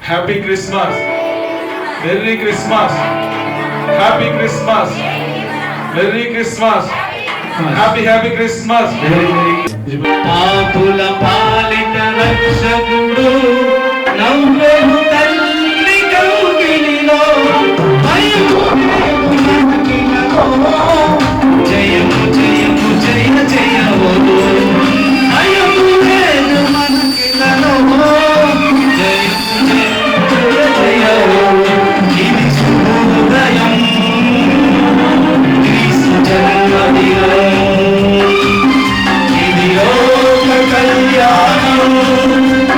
Happy Christmas, merry Christmas, happy Christmas, merry Christmas, happy happy Christmas. పాపుల పాలిట రక్షకుడు నవ్వెను తల్లి కౌగిలిలో జయము జయము జయ జయము అయము లేదు మనకిలలో జయము జయ జయము. ఇది శుభోదయం క్రీస్తు జన్మదినం, ఇది లోక కళ్యాణం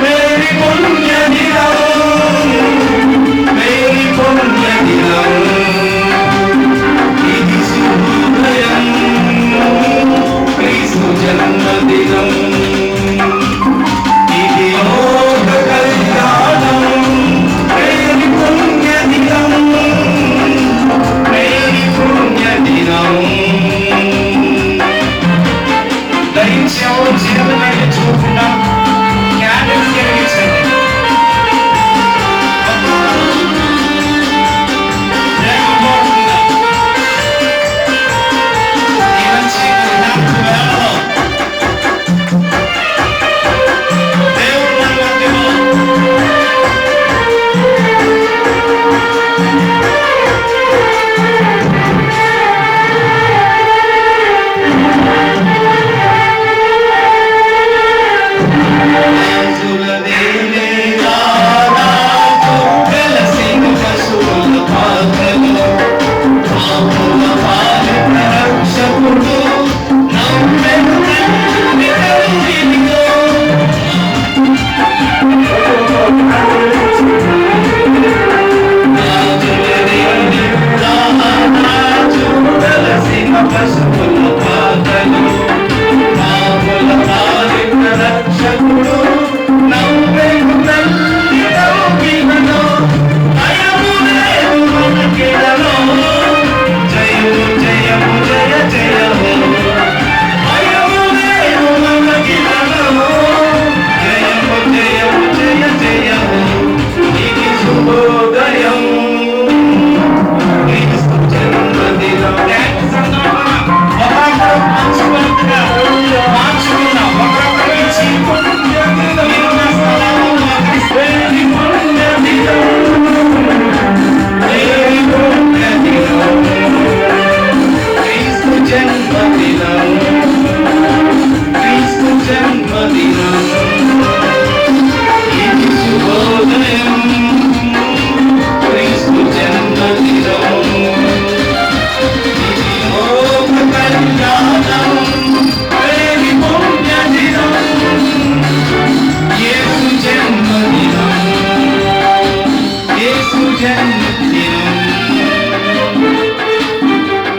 మేరీ పుణ్యదినం, మేరీ పుణ్యదినం. ఇది శుభోదయం క్రీస్తు జన్మదినం, ఇది లోక కళ్యాణం మేరీ పుణ్యదినం, మేరీ పుణ్యదినం. దైత్యం చేతులని చూపున జ్ఞానం కలిగించండి.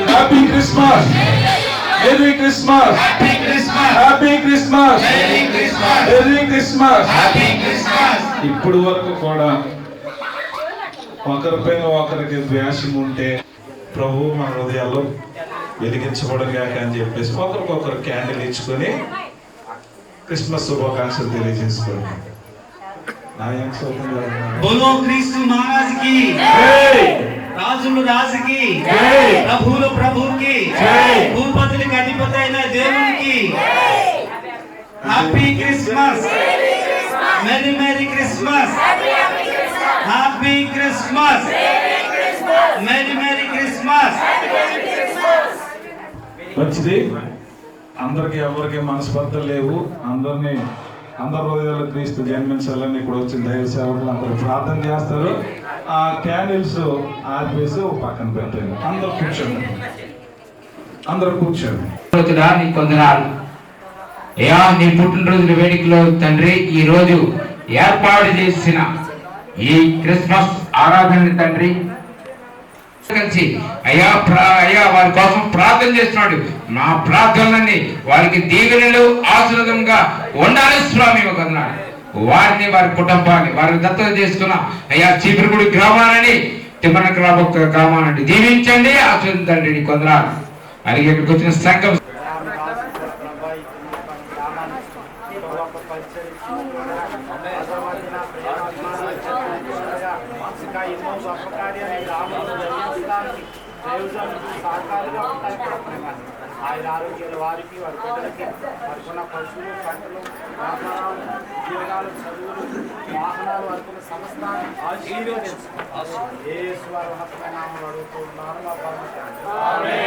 Happy Christmas, merry Christmas, happy Christmas, happy Christmas, merry Christmas, happy Christmas. ఇప్పుడు వరకు కూడా ఒకరిపైన ఒకరికి ద్వేషం ఉంటే ప్రభు మన హృదయాల్లో వెలిగించబడగాక అని చెప్పేసి ఒకరికొకరు క్యాండిల్ ఇచ్చుకొని క్రిస్మస్ శుభాకాంక్షలు తెలియజేసుకోండి. బోలో క్రీస్తు మహారాజుకి, రాజులు రాజుకి, ప్రభువులు ప్రభువుకి, భూపతులకి అధిపతి అయిన దేవునికి happy Christmas, merry merry Christmas, happy Christmas, merry merry Christmas. మంచిది. అందరికి ఎవరికి మనస్పర్ధలు లేవు. అందరి హృదయాలు క్రీస్తు జన్మించాలని ఇక్కడ వచ్చిన దైవ సేవకులు అందరూ ప్రార్థన చేస్తారు. ఆ క్యాండిల్స్ ఆర్పేసి పక్కన పెట్టండి. అందరూ కూర్చోండి, అందరూ కూర్చోండి. నీకు వందనాలు అయ్యా, నీ పుట్టినరోజుల వేడుకలో తండ్రి ఈ రోజు ఏర్పాటు చేసిన ఈ క్రిస్మస్ ఆరాధన తండ్రి కలిసి అయ్యా అయ్యా వారి కోసం ప్రార్థన చేస్తున్నాడు. నా ప్రార్థనలన్నీ వారికి దీవెనలు ఆశీర్వాదంగా ఉండాలి స్వామి అన్నాడు. వారిని వారి కుటుంబాన్ని వారి దత్తత చేసుకున్న అయ్యా చీపురుగుడి గ్రామాలని తిమ్మన గ్రామాన్ని దీవించండి, ఆశీర్వదించండి. నీకు వందనాలు. అలాగే ఇక్కడికి వచ్చిన సంఘం ఇంకా ఎన్నో గొప్ప కార్యాలు ఈ గ్రామంలో జరిగించడానికి ప్రయోజనాలు సహకారులుగా ఉంటాయి ప్రభు. ఆయన ఆరోగ్యాలు వారికి వారి బిడ్డలకి వారికున్న పశువులు పంటలు వ్యాపారాలు ఉద్యోగాలు చదువులు వాహనాలు వారికున్న సంస్థాన్ని ఆశీర్వదించు. యేసు వారి ఉన్నతమైన నామములో అడుగుతున్నాను మా పరమ తండ్రి.